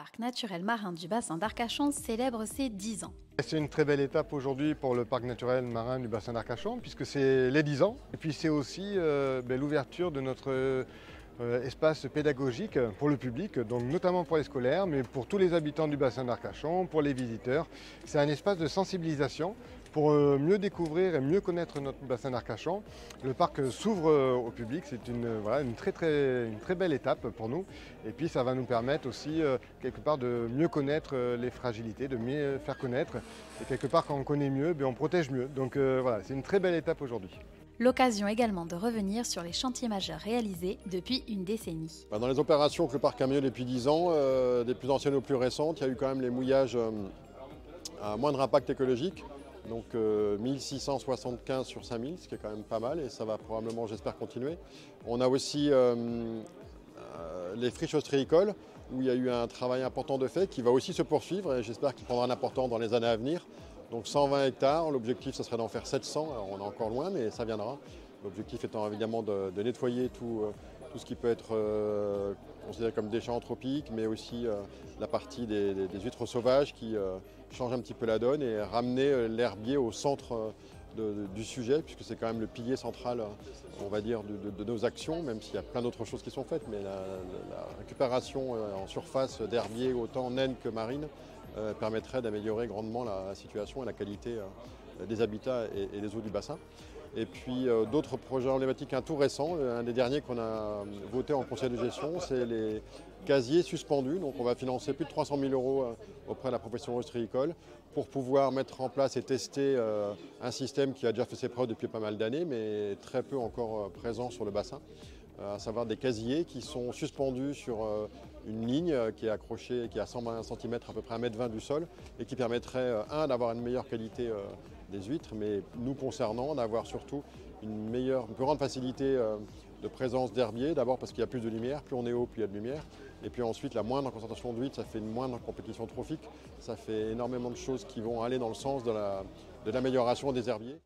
parc naturel marin du bassin d'Arcachon célèbre ses 10 ans. C'est une très belle étape aujourd'hui pour le parc naturel marin du bassin d'Arcachon puisque c'est les 10 ans et puis c'est aussi l'ouverture de notre espace pédagogique pour le public, donc notamment pour les scolaires, mais pour tous les habitants du bassin d'Arcachon, pour les visiteurs. C'est un espace de sensibilisation pour mieux découvrir et mieux connaître notre bassin d'Arcachon. Le parc s'ouvre au public, c'est une très belle étape pour nous. Et puis ça va nous permettre aussi quelque part de mieux connaître les fragilités, de mieux faire connaître. Et quelque part quand on connaît mieux, on protège mieux. Donc voilà, c'est une très belle étape aujourd'hui. L'occasion également de revenir sur les chantiers majeurs réalisés depuis une décennie. Dans les opérations que le parc a menées depuis 10 ans, des plus anciennes aux plus récentes, il y a eu quand même les mouillages à moindre impact écologique. Donc 1675 sur 5000, ce qui est quand même pas mal et ça va probablement, j'espère, continuer. On a aussi les friches ostréicoles où il y a eu un travail important de fait qui va aussi se poursuivre et j'espère qu'il prendra un important dans les années à venir. Donc 120 hectares, l'objectif ce serait d'en faire 700, alors on est encore loin mais ça viendra. L'objectif étant évidemment de nettoyer tout ce qui peut être considéré comme déchets anthropiques, mais aussi la partie des huîtres sauvages qui change un petit peu la donne et ramener l'herbier au centre du sujet, puisque c'est quand même le pilier central, on va dire, de nos actions, même s'il y a plein d'autres choses qui sont faites, mais la récupération en surface d'herbier, autant naine que marine, permettrait d'améliorer grandement la situation et la qualité des habitats et des eaux du bassin. Et puis d'autres projets emblématiques, un tout récent, un des derniers qu'on a voté en conseil de gestion, c'est les casiers suspendus. Donc on va financer plus de 300 000 € auprès de la profession ostréicole pour pouvoir mettre en place et tester un système qui a déjà fait ses preuves depuis pas mal d'années, mais très peu encore présent sur le bassin. À savoir des casiers qui sont suspendus sur une ligne qui est accrochée, qui est à 120 cm, à peu près 1,20 m du sol, et qui permettrait, d'avoir une meilleure qualité des huîtres, mais nous concernant, d'avoir surtout une plus grande facilité de présence d'herbier, d'abord parce qu'il y a plus de lumière, plus on est haut, plus il y a de lumière, et puis ensuite la moindre concentration d'huîtres, ça fait une moindre compétition trophique, ça fait énormément de choses qui vont aller dans le sens de l'amélioration des herbiers.